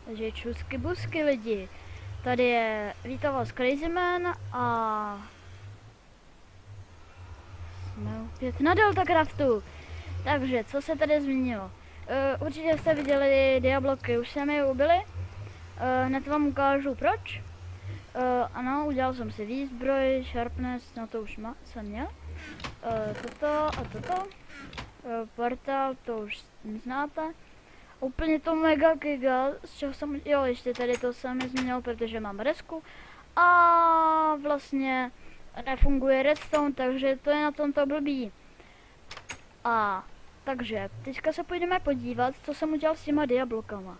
Takže čusky busky lidi. Tady je vítá vás Crazyman a jsme opět na Deltacraftu. Takže co se tady změnilo? Určitě jste viděli diabloky, už jsme je ubili. Hned vám ukážu proč. Ano, udělal jsem si výzbroj, sharpness, no to už jsem měl. Toto a toto. Portal, to už znáte. Úplně to mega giga, z čeho jsem, jo, ještě tady to jsem změnil, protože mám resku. A vlastně nefunguje redstone, takže to je na tomto blbý. A takže teďka se půjdeme podívat, co jsem udělal s těma diablokama.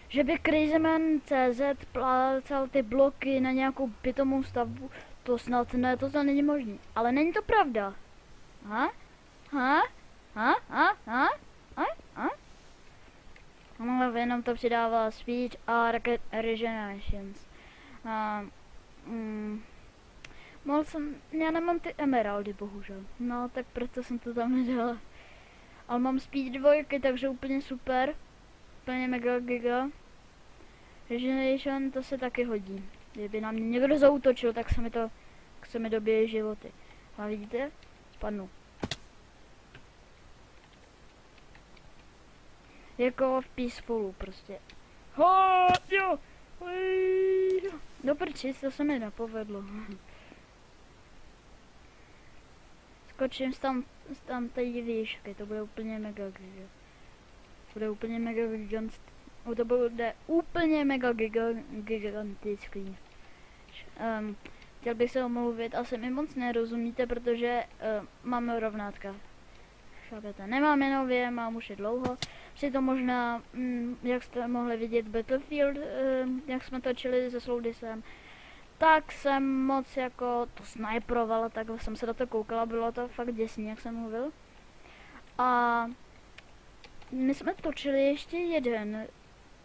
Že by Crazyman.cz plácal ty bloky na nějakou pitomou stavbu, to snad ne, to není možné. Ale není to pravda. No, jenom to přidává speed a rocket regenerations. Já nemám ty emeraldy, bohužel. No, tak proto jsem to tam nedala. Ale mám speed 2, takže úplně super. Úplně mega giga. Regeneration, to se taky hodí. Kdyby na mě někdo zaútočil, tak se mi dobije životy. A vidíte? Spadnu. Jako v Peacefulu prostě. Jo! Do prčic, to se mi nepovedlo. Skočím tam tady výšky, to bude úplně mega giga. Bude úplně mega gigantický. To bude úplně mega gigantický. Chtěl bych se omluvit, asi mi moc nerozumíte, protože mám rovnátka. Chápete, nemám je nově, mám už je dlouho. Přitom možná, jak jste mohli vidět Battlefield, jak jsme točili se Sloudisem, tak jsem moc jako to sniperovala, takhle jsem se do toho koukala, bylo to fakt děsný, jak jsem mluvil. A my jsme točili ještě jeden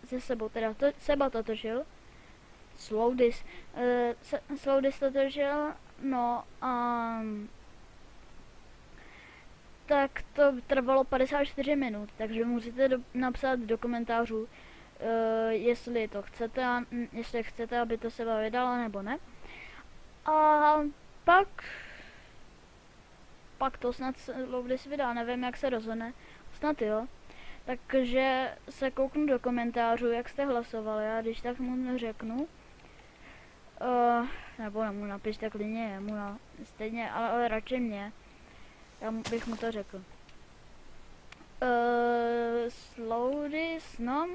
se sebou, teda Seba to točil, Sloudis, Sloudis to točil, no a tak to trvalo 54 minut, takže můžete napsat do komentářů, jestli to chcete, jestli chcete, aby to Seba vydala nebo ne. A pak to snad Sloudis vydá, nevím jak se rozhodne, snad jo. Takže se kouknu do komentářů, jak jste hlasovali, já když tak mu řeknu. Nebo mu napište klidně jemu, no, stejně, ale radši mě. Já bych mu to řekl. Sloudis, no.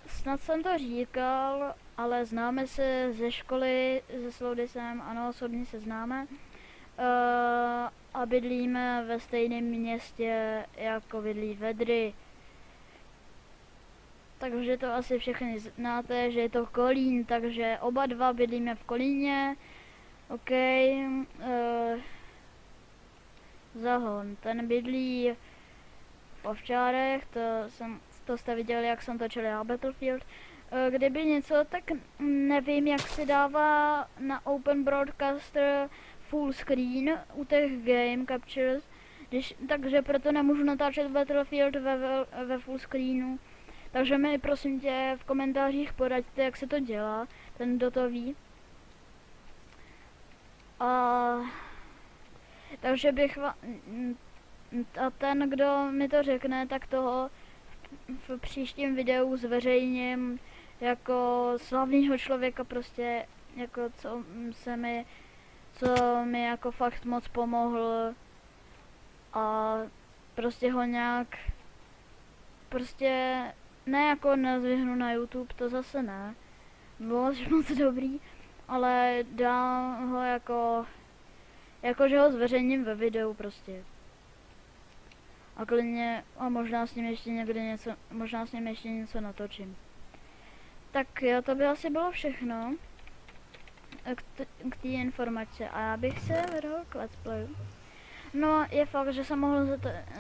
Snad jsem to říkal, ale známe se ze školy se Sloudisem, ano, osobně se známe. A bydlíme ve stejném městě, jako bydlí Vedry. Takže to asi všechny znáte, že je to Kolín, takže oba dva bydlíme v Kolíně. OK. Zahon, ten bydlí v Ovčárech, to jste viděli, jak jsem točil já Battlefield. Kdyby něco, tak nevím, jak se dává na Open Broadcaster full screen u těch game captures, takže proto nemůžu natáčet Battlefield ve full screenu. Takže mi prosím tě v komentářích poraďte, jak se to dělá, ten kdo to ví. Takže bych a ten, kdo mi to řekne, tak toho v příštím videu zveřejním jako slavného člověka, prostě jako co mi jako fakt moc pomohl a prostě ho nějak prostě ne jako nazvihnu na YouTube, to zase ne, bylo moc dobrý, ale dám ho jako že ho zveřejním ve videu prostě. A klidně, a možná s ním ještě něco natočím. Tak jo, to by asi bylo všechno k té informaci a já bych se vrhl k let's playu. No, je fakt, že jsem mohl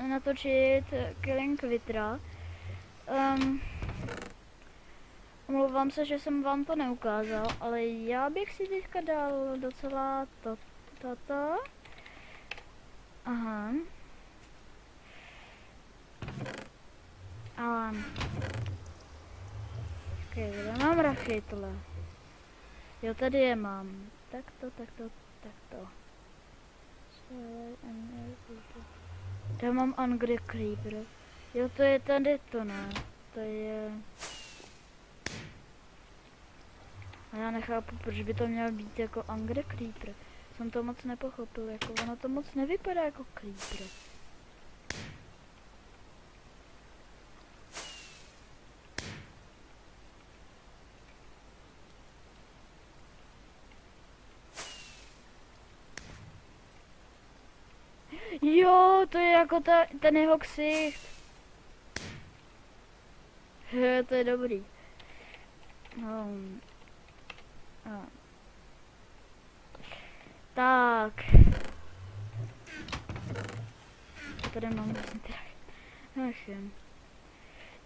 natočit Killing Vitra. Omlouvám se, že jsem vám to neukázal, ale já bych si teďka dal docela toto. Aha. Okay, kde mám rachytle? Jo, tady je mám. Takto. Já mám Angry Creeper. Jo, to je tady to, ne? To je... A já nechápu, proč by to měl být jako Angry Creeper. Jsem to moc nepochopil, jako ono to moc nevypadá jako Creeper. Jo, to je jako ten jeho ksicht. To je dobrý. Tak. Tady mám vlastně teda.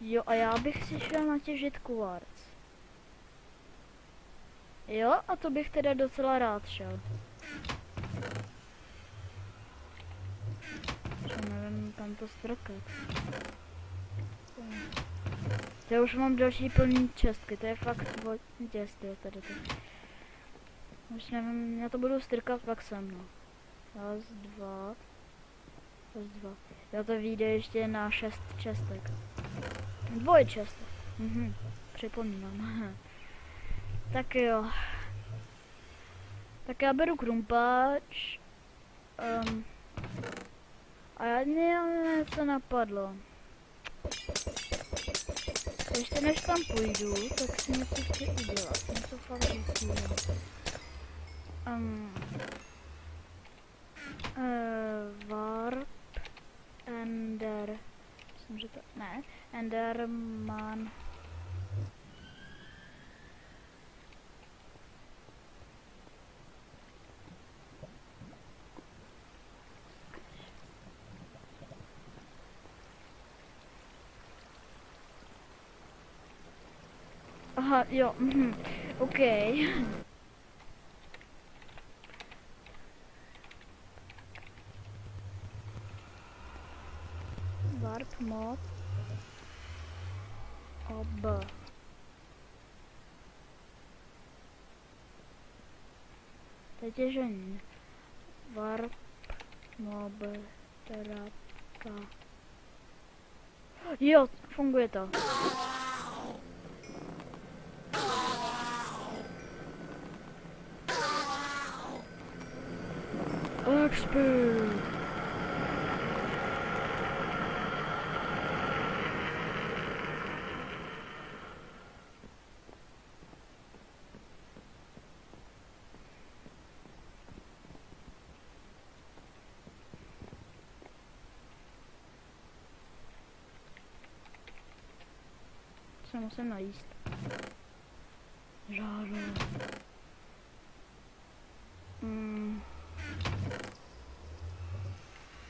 Jo, a já bych si šel natěžit kvarc. Jo, a to bych teda docela rád šel. Že nevím, kam to strkat. Já už mám další plný čestky, to je fakt děstě tady to. Už nevím, já to budu strkat pak sem, no. Raz, dva. Já to vyjde ještě na 6 čestek. 2 čestek. Připomínám. Tak jo. Tak já beru krumpáč. A já něco napadlo. Ještě než tam půjdu, tak si něco chci udělat. Něco fakt udělat. Warp Ender. Myslím, že to... Ne. Enderman. Aha, jo. OK. Warp mod. Ob. Teď je žení. Warp mob. Terapka. Jo, funguje to. Expert. Se musím najíst. Žáru.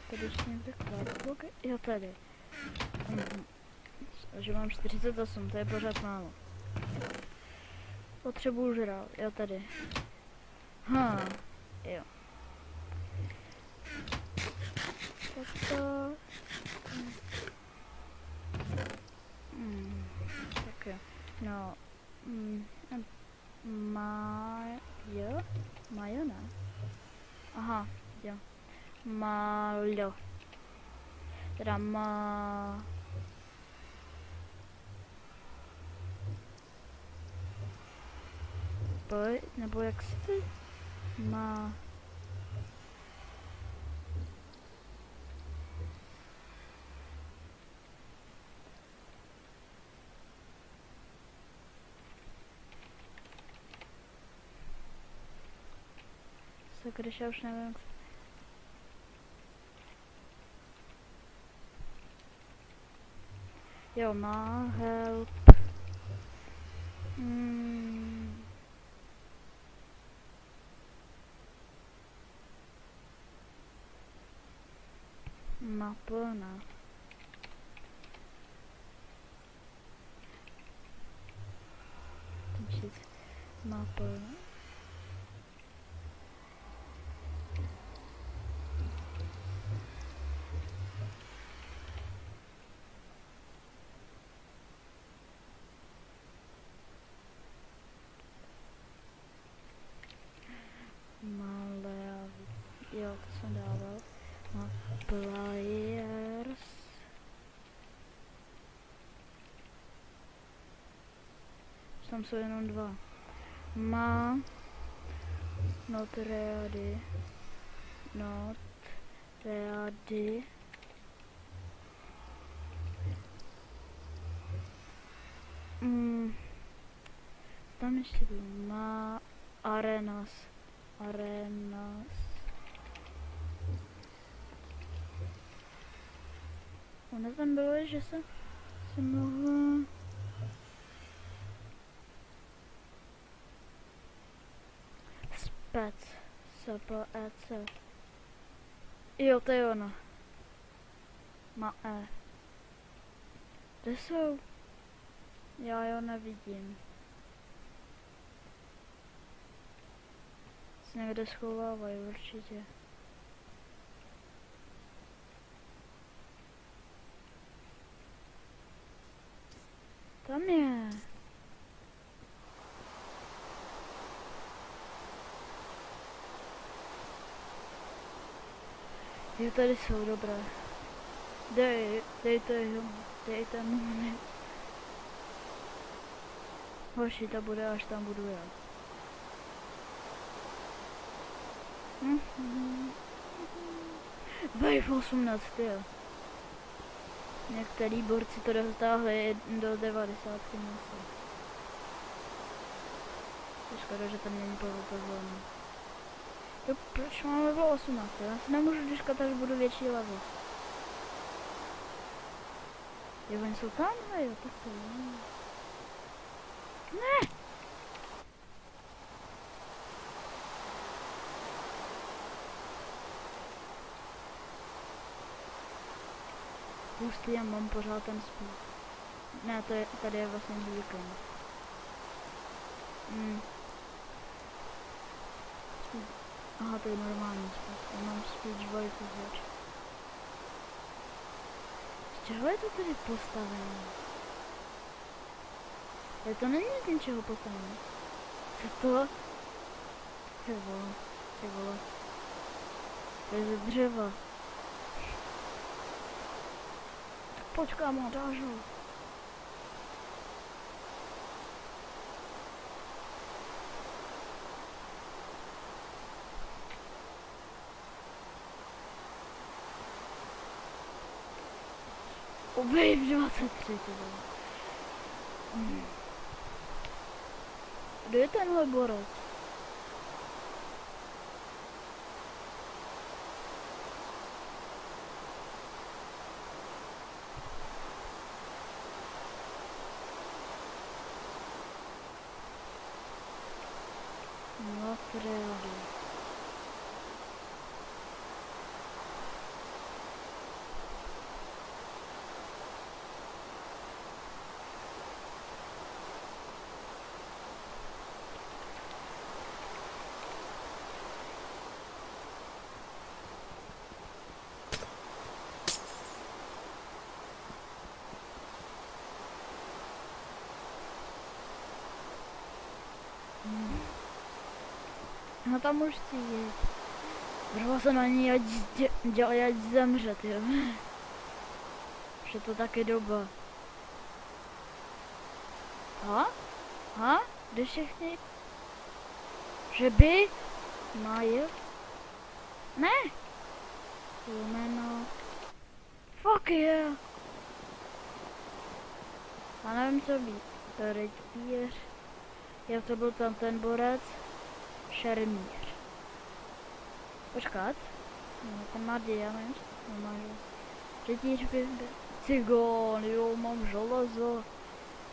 Tady ještě někde kvartbloky? Jo, tady. Že mám 48, to je pořád málo. Potřebuju žrát, jo tady. Jo. Tak to... Tak jo. No. Majo, ne? Aha, jo. Malo. Teda nebo jak se to má... Když já už nevím, jak... Jo, má help. Plná. Má plná. jsem dával. No, players. Tam jsou jenom dva. Má not ready. Not ready. Tam ještě byl. Má arenas. Arenas. Ono tam bylo, že se mohl... Spec. SPEC. Jo, to je ono. Má E. Kde jsou? Já jo nevidím. Se někde schovávají určitě. Tam je. Jo, tady jsou dobré. Dejte mu. Horší to bude, až tam budu já. Wave 18, jo. Některý borci to dostáhli do 90 měsíc. Je škoda, že tam není povoleno. Jo, proč mám level 18? Já si nemůžu dočkat, až budu větší level. Jo, oni jsou tam, jo, tak to je. Ne! Hustý, já mám pořád ten spíl. Ne, to je, tady je vlastně zvykem. Aha, to je normální spíl. Já mám spíl dvojku zač. Z čeho je to tady postavené? To není z ničeho postavené. Co to? Ty vole. To je ze dřeva. Počkám, montážu. Wave 23, ty vole. Kde je tenhle borec? Not ready. No tam už chci jít. Vrhla se na ní, ať dělej, ať zemře, jo. Že to taky doba. Ha? Kde všichni? Že by? Majer? Ne! Jméno. Fuck yeah! Já nevím, co být. To rytíř. Jo, to byl tam ten borec. Šermíř. Počkat. No, ten má diamant. No, má rytíř by... Cigón, jo, mám železo.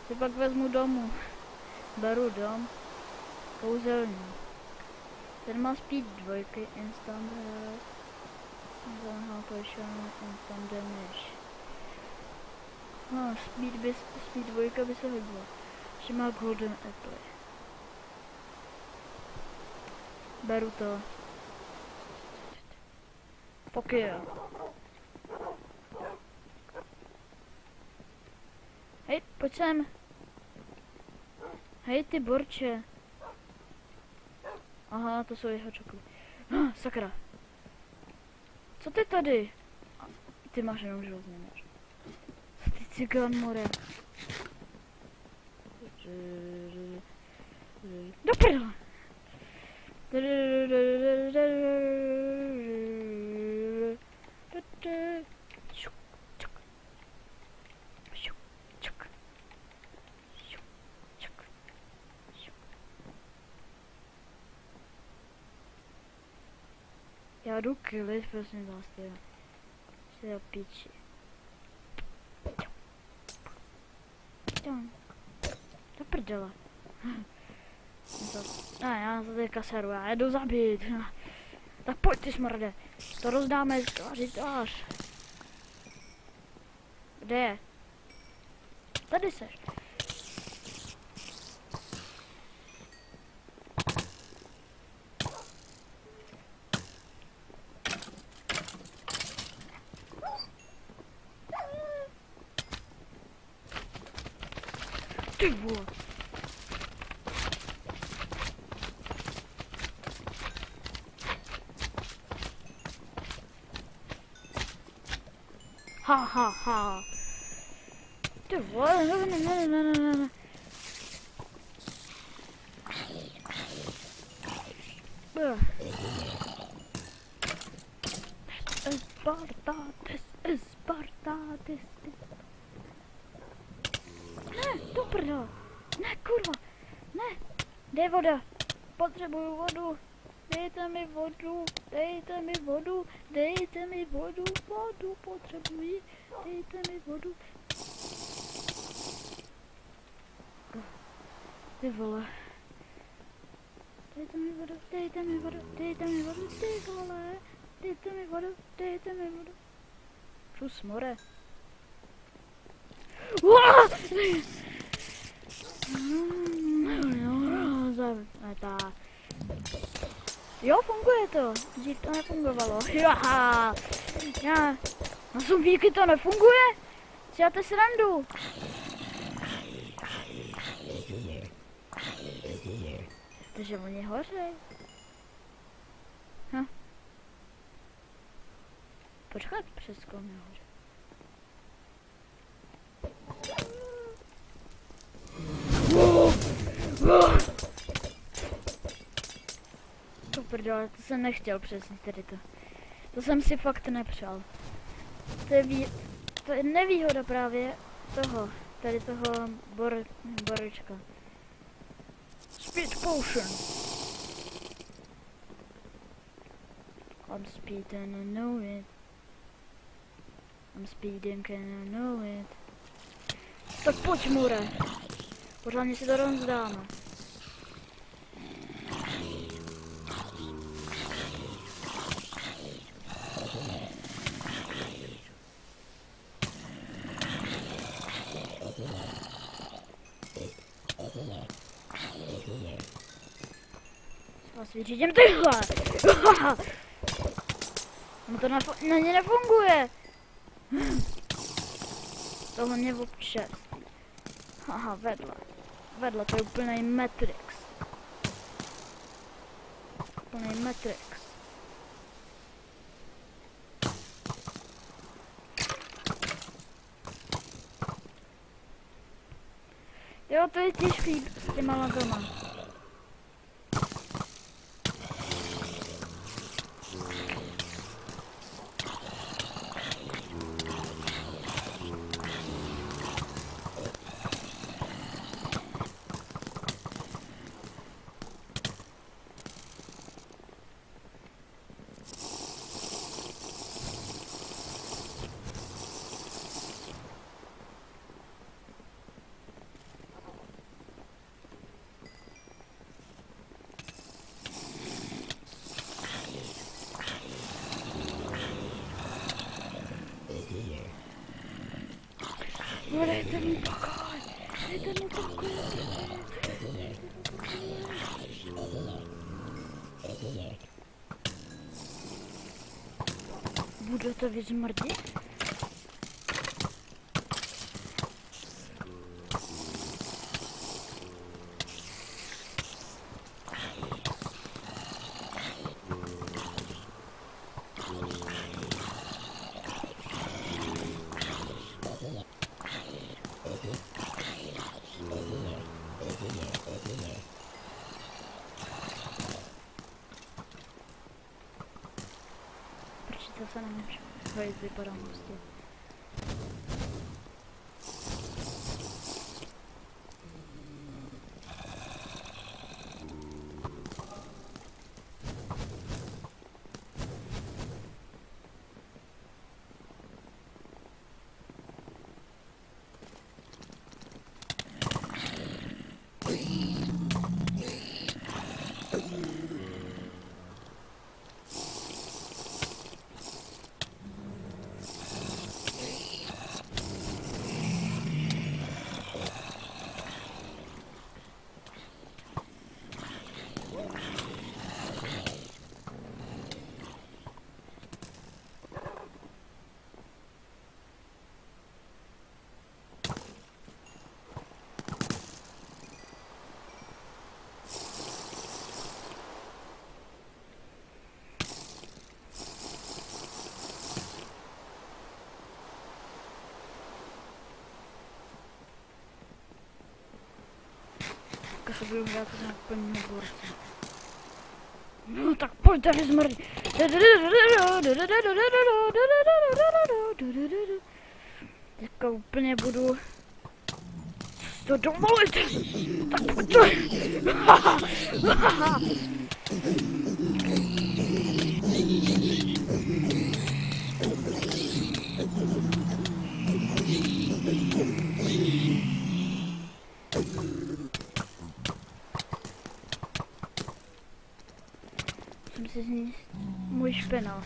Si pak vezmu domů. Beru dom. Kouzelný. Ten má speed 2, instant health. Instant damage. No, speed 2 by se hodila. Ještě má golden apple. Beru to. Fuck yeah. Hej, pojď sem. Hej, ty borče. Aha, to jsou jeho čoky. Sakra. Co ty tady? Ty máš jenom železný meč. Co ty cigán, more? Do prdele! Já jdu killit, prosím vás, teda. Se do piči. Do prdele. Ne, já za teďka seru, já jedu zabít. Tak pojď ty smrde. To rozdáme tváří tvář. Kde je? Tady seš. Ty vole. Ha ha ha. Ty vole, ne. Sparta. Ne, do prdele. Ne, kurva. Ne, dej voda. Potřebuju vodu. Dejte mi vodu. Vodu potřebuji. Dejte mi vodu. Ty vole. Dejte mi vodu. Ty vole. Dejte mi vodu. Čus more. Jo, funguje to. Dřív to nefungovalo. Jaha. Já. Na zombíky to nefunguje? Děláte srandu. Takže oni hořejí. Počkat, přesko nehoře. To prdele, to jsem nechtěl přesně tady to. To jsem si fakt nepřál. To je nevýhoda právě toho, tady toho borečka. Speed potion. I'm speeding and I know it. I'm speeding and I know it. Tak pojď, Mure. Pořádně si to rozdáme. Vás vyřídím tyhle. No to na ně nefunguje. Tohle mě občerství. Haha, vedle, to je úplnej Matrix. Jo, to je těžký s těma lagama. Dejte mi pokoj. Budete vy zmrdit? nevím, jak vypadá prostě. Teďka se budu hrát na plního borce. No tak pojďte vy zmrdí. Teďka úplně budu to dovolit. Tak pojďte. Jsem si zní můj špenal.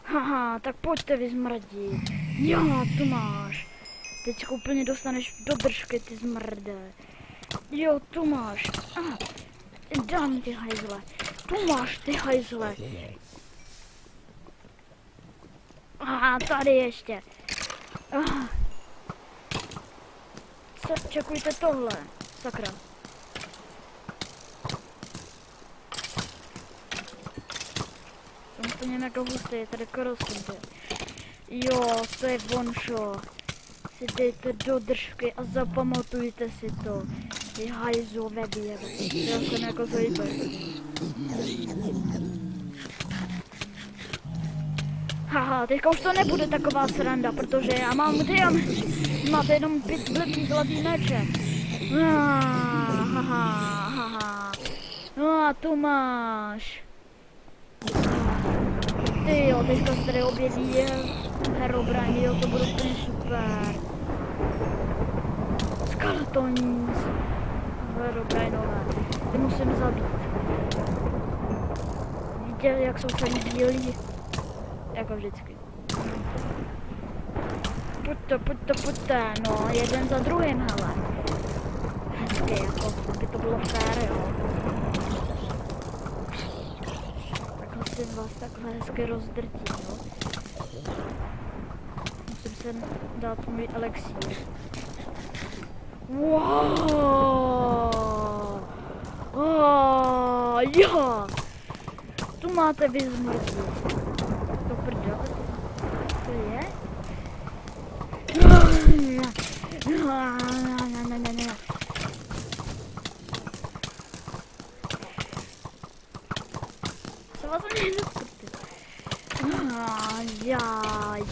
Haha, tak pojďte vy zmrdí. Jo, tu máš. Teď úplně dostaneš do držky, ty zmrde. Jo, tu máš. Aha. Dám ty hajzle. Tu máš ty hajzle. Aha, tady ještě. Aha. Čekujte tohle. Sakra. Jsem úplně mega hustý, je tady korosím. Jo, to je vonšo. Si dejte do držky a zapamatujte si to. Ty hajzové dieve. Já jsem jako zajímavý. Haha, teďka už to nebude taková sranda, protože já mám diamant. Máte jenom 5 blbý zlatý meče. Haha. No a tu máš. Ty jo, teďka se tady objeví Herobrine, jo, to bude úplně super. Skeletons. Herobrineové, ty musím zabít. Víte, jak jsou tady bílí? Jako vždycky. Pojďte, no, jeden za druhým, hele. Hezky, jako by to bylo fér, jo. Takhle si vás takhle hezky rozdrtí, jo. Musím se dát můj elixír. Wow! Oh, jo! Tu máte vyzmrzlí. To prdele. To je? Co vás mě nezapůjte?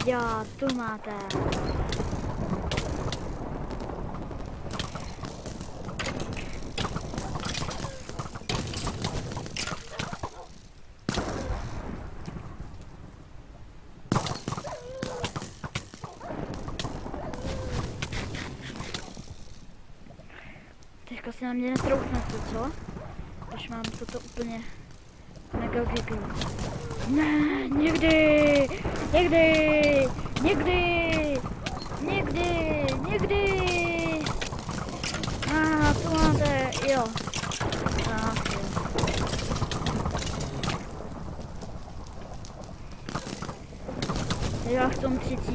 Já, tu máte. Teďka si na mě netroufnete, co? Když mám toto úplně mega gigu. Ne, nikdy! Tu máte, jo. Já v tom 30.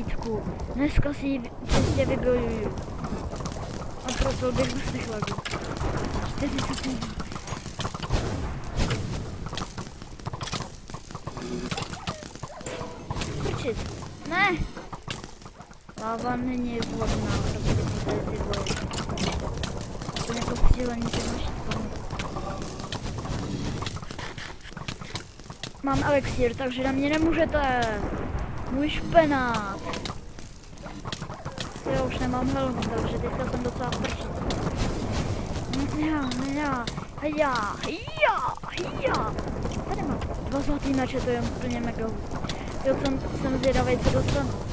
Dneska si ji čistě vybojuju. A proto bych z těch lagů. 40. Kurčit. Ne! Láva není vhodná, protože tady ty boje. To jako cílení ty máš tam. mám elixír, takže na mě nemůžete. Můj špenát. Jo, už nemám helmu, takže teďka jsem docela v prči. Tady mám 2 zlatý meče, to je úplně mega hustý. Jo, jsem zvědavej, co dostanu.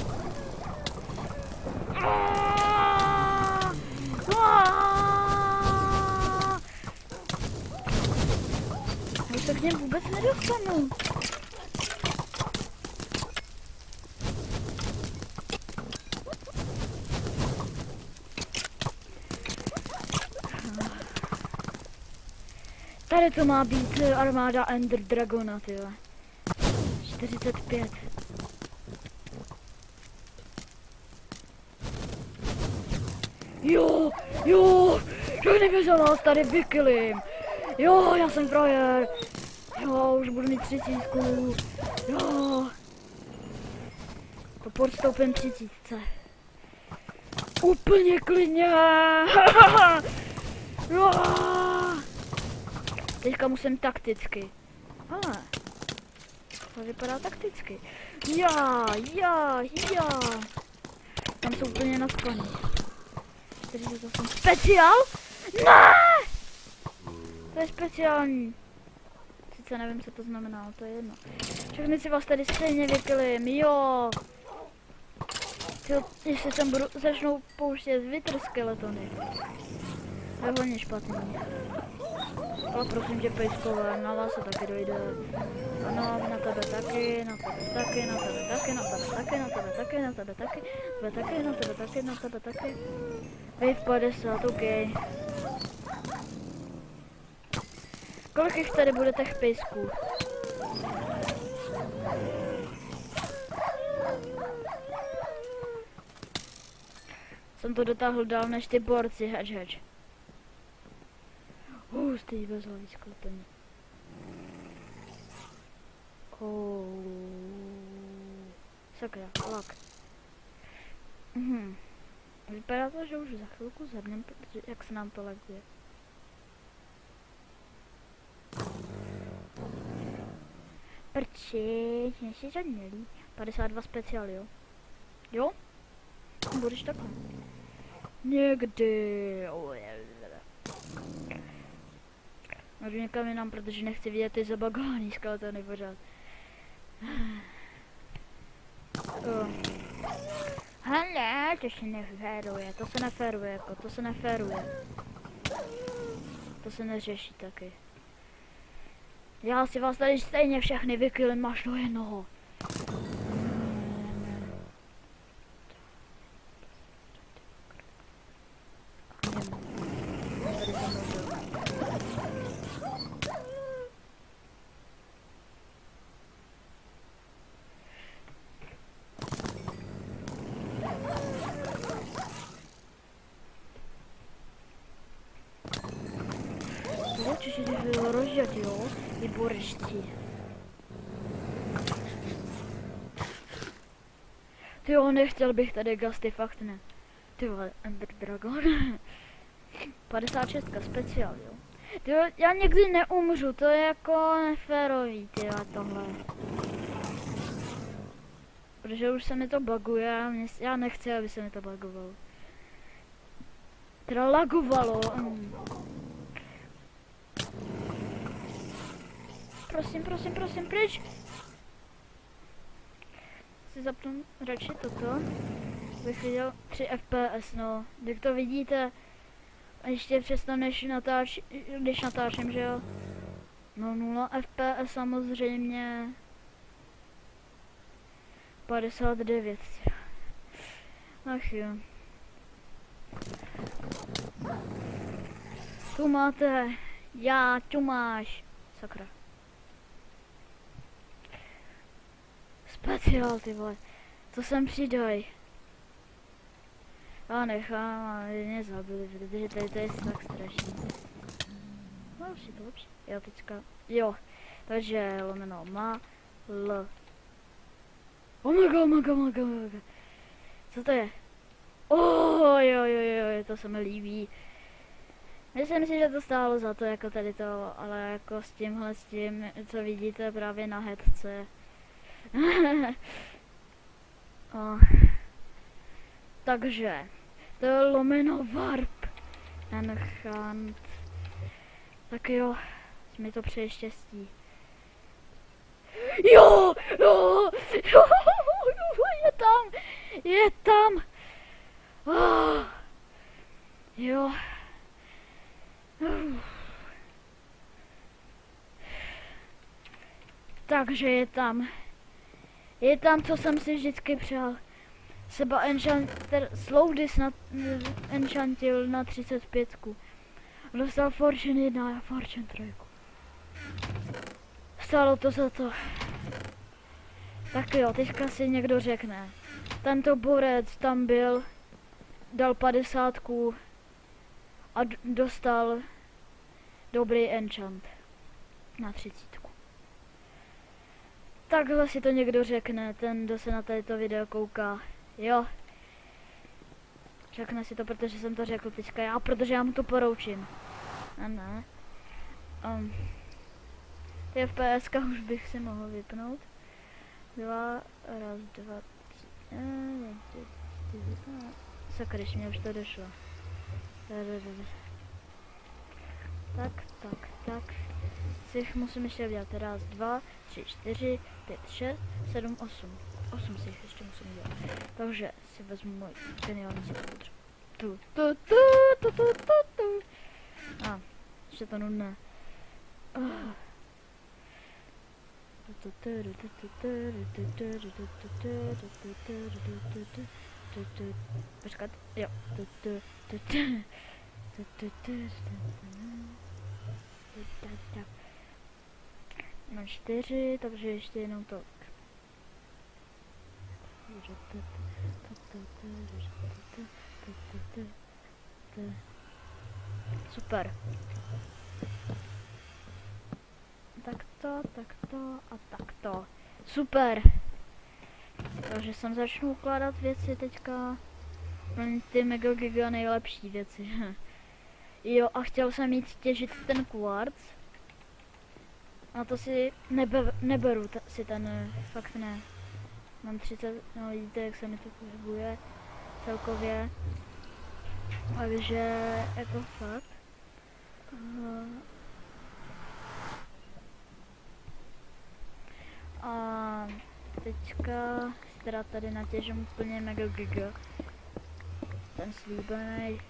Já se k něm vůbec nedostanu. Tady to má být armáda Ender Dragona, tyhle. 45. Jo, všechny mě za vás tady vykylím. Jo, já jsem frajer. Jo, už budu mít 30. Jo. To podstoupím 30. Úplně klidně. Jo. Teďka musím takticky. Ale to vypadá takticky. Já. Tam jsou úplně naspaný. 48 speciál? Ne! To je speciální. Sice nevím, co to znamená, ale to je jedno. Všechny si vás tady stejně vykylím, jo. Jestli sem začnou pouštět Wither skeletony. To je hodně špatný. Ale prosím tě, pejskové, na vás se taky dojde. Ano, na tebe taky, na tebe taky, na tebe taky, na tebe taky, na tebe taky, na tebe taky, na tebe taky, na tebe taky, na tebe taky. Wave 50, OK. Kolik jich tady bude těch pejsků? Jsem to dotáhl dál než ty borci, hedge. Hustý bezhlavý sklepení. Sakra, lak. Vypadá to, že už za chvilku zhrnem, jak se nám to laguje. Prči, mě si to nelí. 52 speciál, jo? Jo? Budeš takhle. Někdy. Můžu někam jinam, protože nechci vidět ty zabagovaný skeletony pořád. Hele, to se neféruje, to se neféruje. To se neřeší taky. Já si vás tady stejně všechny vykylím až do jednoho. Či si rozdět, jo? I borešti. Tyjo, nechtěl bych tady gasty, fakt ne. Tyjo, Ender Dragon. 56 speciál, jo. Tyjo, já někdy neumřu, to je jako neférový, tyjo, tohle. Protože už se mi to buguje a já nechci, aby se mi to bugovalo. Teda lagovalo. Prosím, pryč! Si zapnu radši toto. Bych viděl 3 FPS, no. Jak to vidíte, a ještě přesto když natáčím, že jo? No 0 FPS samozřejmě. 59. Ach jo. Tu máte. Tu máš. Sakra. Speciál, ty vole. Co sem přidaj? Já nechám a mě zabili, protože tady to je tak strašný. No, už je to lepší. Jo, teďka. Jo. Takže lomeno má L. Omega. Co to je? Jo, to se mi líbí. Myslím si, že to stálo za to, jako tady to, ale jako s tím, co vidíte právě na headce. O. Takže, to je lomeno warp. Enchant. Tak jo, mi to přeje štěstí. Jo, jo, jo, je tam. Oh, jo. Takže je tam, co jsem si vždycky přál. Seba Sloudis enchantil na 35. Dostal Fortune 1 a Fortune 3. Stálo to za to. Tak jo, teďka si někdo řekne. Tento borec tam byl, dal 50 a dostal dobrý enchant na 30. Takhle si to někdo řekne, ten, kdo se na této video kouká. Jo. Řekne si to, protože jsem to řekl teďka já, protože já mu to poroučím. A ne. Ty FPSka už bych si mohl vypnout. Raz, dva, tři. Sakryš, mě už to došlo. Tak. Si musím ještě udělat. Raz, dva, 3, 4, 5, 6, 7, 8. 8 si jich ještě musím udělat. Takže si vezmu můj geniální citru. A, ještě to nudné. Počkat, jo. Mám 4, takže ještě jenom to. Super. Takto a takto. Super. Takže jsem začnu ukládat věci teďka. Ty Mega Giga nejlepší věci. Jo, a chtěl jsem jít těžit ten kvarc. A to si neberu si ten, fakt ne. Mám 30, no vidíte, jak se mi to pohybuje celkově. Takže jako fakt. A teďka teda tady natěžím úplně Mega Giga. Ten slíbený.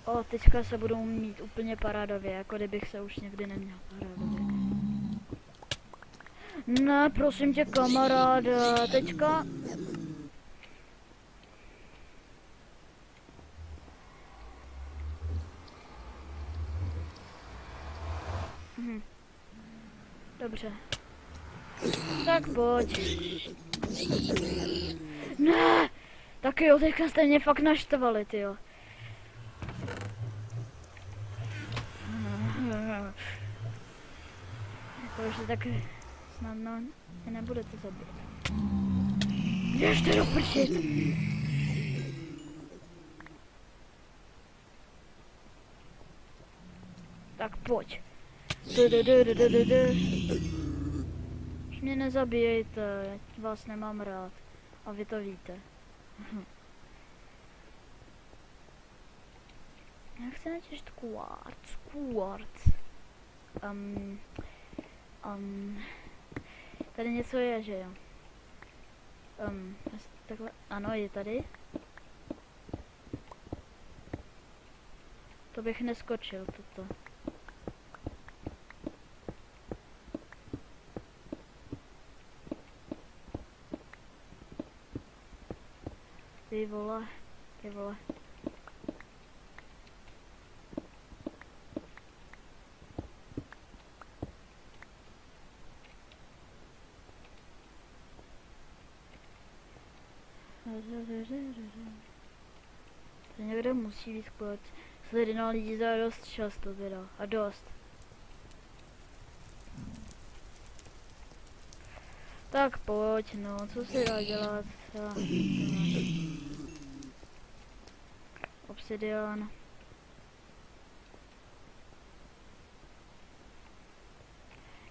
O, teďka se budou mít úplně parádově, jako kdybych se už někdy neměl parádově. Ne, prosím tě, kamaráde, teďka... Dobře. Tak pojď. Ne! Tak jo, teďka jste mě fakt naštvali, tyjo. Takže tak snadno mě nebudete zabít. Běžte do prčit! Tak pojď. Už mě nezabijejte, vás nemám rád. A vy to víte. Já chci natěžit kvarc. Tady něco je, že jo? Takhle, ano, je tady. To bych neskočil, toto. Ty vole. To někde musí být kód. Sledy na lidi za dost často teda. A dost. Tak pojď, no, co si dá dělat? obsidian.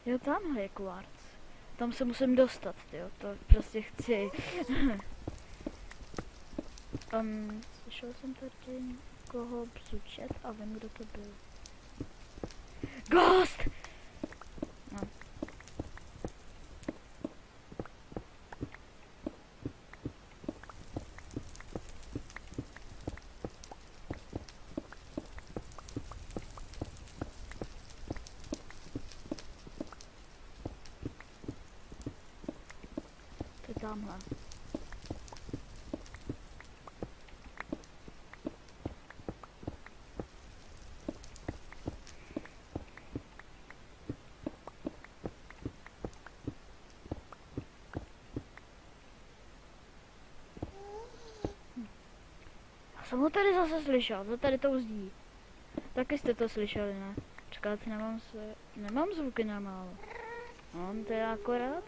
Jo, tamhle je kvarc. Tam se musím dostat, jo, to prostě chci. Slyšel jsem tady někoho bzučet a vím, kdo to byl. Ghost! No. To je tamhle. Jsem ho tady zase slyšel, to tady to zdí. Taky jste to slyšeli, ne? Čekáte, nemám zvuky na málo. No, to je akorát.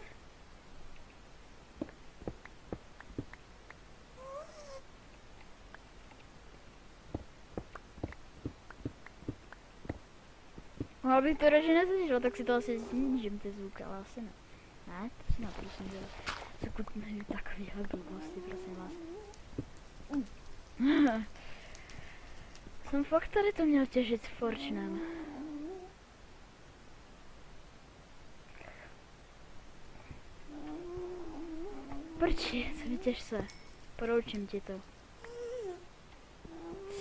Mohla bych to radši neslyšel, tak si to asi snížím ty zvuky, ale asi ne. Ne, to si naprosím dělat. Pokud nevím takovýhle blbosti, prosím vás. Jsem fakt tady to měl těžit s Fortunem. Prči, vytěž se. Poroučím ti to.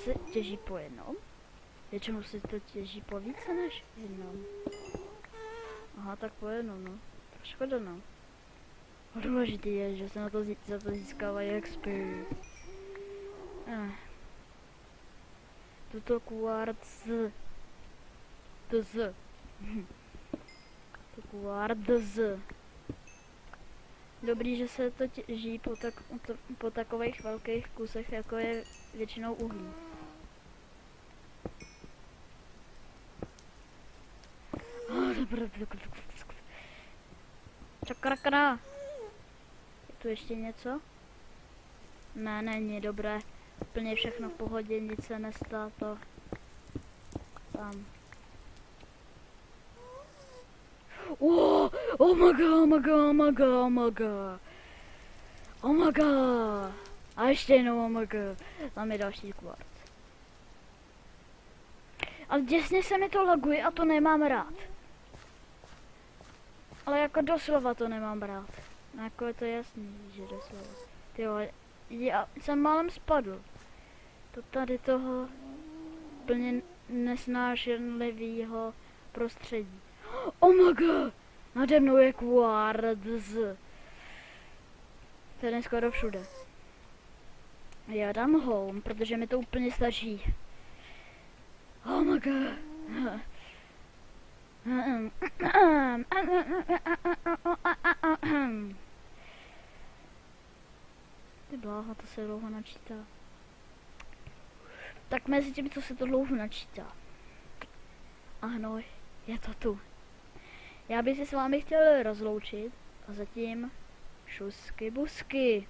Se těží po jednom? Většinou se to těží po více než jednom. Aha, tak po jednom, no. To škoda, no. Důležitý je, že se na to za to získávají XP. Tuto kvarc. To kvarc. Dobrý, že se to těží po takových velkých kusech, jako je většinou uhlí. Čakrakra. Je tu ještě něco? Ne, není dobré. Úplně všechno v pohodě, nic se nestá to. Tam. Oh my god, oh my god, oh my god, oh my god. Oh my god. A ještě jednou oh my god. Tam je další kvarc. Ale děsně se mi to laguje a to nemám rád. Ale jako doslova to nemám rád. No jako je to jasný, že doslova. Tyjo, já jsem málem spadl. To tady toho plně nesnášenlivýho prostředí. Oh my god! Nade mnou je kvarc. To je skoro všude. Já dám home, protože mi to úplně stačí. Oh my god! Ty bláha, to se dlouho načítá. Tak mezi tím, co se to dlouho načítá. Ano, je to tu. Já bych se s vámi chtěl rozloučit a zatím šusky busky.